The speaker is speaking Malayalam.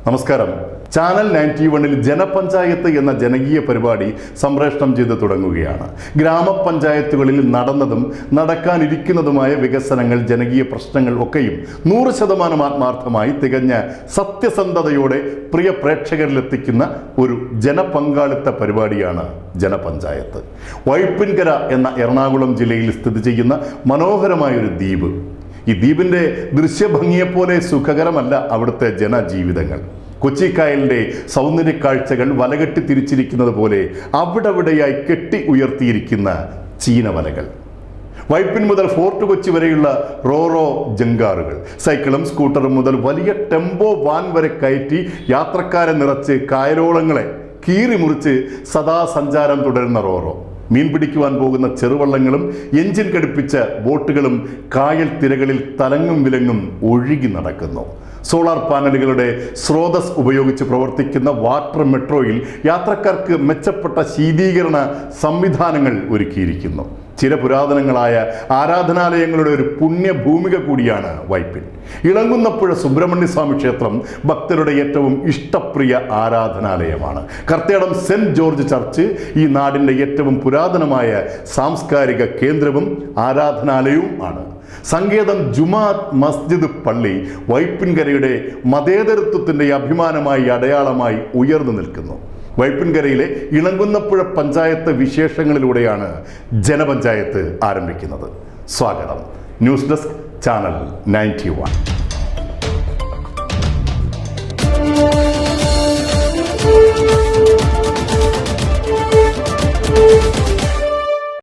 നമസ്കാരം. ചാനൽ 91-ൽ ജനപഞ്ചായത്ത് എന്ന ജനകീയ പരിപാടി സംപ്രേഷണം ചെയ്ത് തുടങ്ങുകയാണ്. ഗ്രാമപഞ്ചായത്തുകളിൽ നടന്നതും നടക്കാനിരിക്കുന്നതുമായ വികസനങ്ങൾ, ജനകീയ പ്രശ്നങ്ങൾ ഒക്കെയും 100% ആത്മാർത്ഥമായി തികഞ്ഞ സത്യസന്ധതയോടെ പ്രിയ പ്രേക്ഷകരിലെത്തിക്കുന്ന ഒരു ജനപങ്കാളിത്ത പരിപാടിയാണ് ജനപഞ്ചായത്ത്. വൈപ്പിൻകര എന്ന എറണാകുളം ജില്ലയിൽ സ്ഥിതി ചെയ്യുന്ന മനോഹരമായൊരു ദ്വീപ്. ഈ ദ്വീപിൻ്റെ ദൃശ്യഭംഗിയെപ്പോലെ സുഖകരമല്ല അവിടുത്തെ ജനജീവിതങ്ങൾ. കൊച്ചിക്കായലിൻ്റെ സൗന്ദര്യ കാഴ്ചകൾ വലകെട്ടി തിരിച്ചിരിക്കുന്നത് പോലെ അവിടെവിടെയായി കെട്ടി ഉയർത്തിയിരിക്കുന്ന ചീനവലകൾ. വൈപ്പിൻ മുതൽ ഫോർട്ട് കൊച്ചി വരെയുള്ള റോറോ ജങ്കാറുകൾ, സൈക്കിളും സ്കൂട്ടറും മുതൽ വലിയ ടെമ്പോ വാൻ വരെ കയറ്റി യാത്രക്കാരെ നിറച്ച് കായലോളങ്ങളെ കീറി മുറിച്ച് സദാ സഞ്ചാരം തുടരുന്ന റോറോ. മീൻ പിടിക്കുവാൻ പോകുന്ന ചെറുവള്ളങ്ങളും എഞ്ചിൻ ഘടിപ്പിച്ച ബോട്ടുകളും കായൽ തിരകളിൽ തലങ്ങും വിലങ്ങും ഒഴുകി നടക്കുന്നു. സോളാർ പാനലുകളുടെ സ്രോതസ് ഉപയോഗിച്ച് പ്രവർത്തിക്കുന്ന വാട്ടർ മെട്രോയിൽ യാത്രക്കാർക്ക് മെച്ചപ്പെട്ട ശീതീകരണ സംവിധാനങ്ങൾ ഒരുക്കിയിരിക്കുന്നു. ചിരപുരാതനങ്ങളായ ആരാധനാലയങ്ങളുടെ ഒരു പുണ്യഭൂമിക കൂടിയാണ് വൈപ്പിൻ. ഇളങ്കുന്നപ്പുഴ സുബ്രഹ്മണ്യസ്വാമി ക്ഷേത്രം ഭക്തരുടെ ഏറ്റവും ഇഷ്ടപ്രിയ ആരാധനാലയമാണ്. കർത്തേടം സെന്റ് ജോർജ് ചർച്ച് ഈ നാടിൻ്റെ ഏറ്റവും പുരാതനമായ സാംസ്കാരിക കേന്ദ്രവും ആരാധനാലയവും ആണ്. സങ്കേതം ജുമാഅത്ത് മസ്ജിദ് പള്ളി വൈപ്പിൻകരയുടെ മതേതരത്വത്തിൻ്റെ അഭിമാനമായി, അടയാളമായി ഉയർന്നു നിൽക്കുന്നു. വൈപ്പിൻകരയിലെ ഇളങ്കുന്നപ്പുഴ പഞ്ചായത്ത് വിശേഷങ്ങളിലൂടെയാണ് ജനപഞ്ചായത്ത് ആരംഭിക്കുന്നത്. സ്വാഗതം. News desk, channel 91.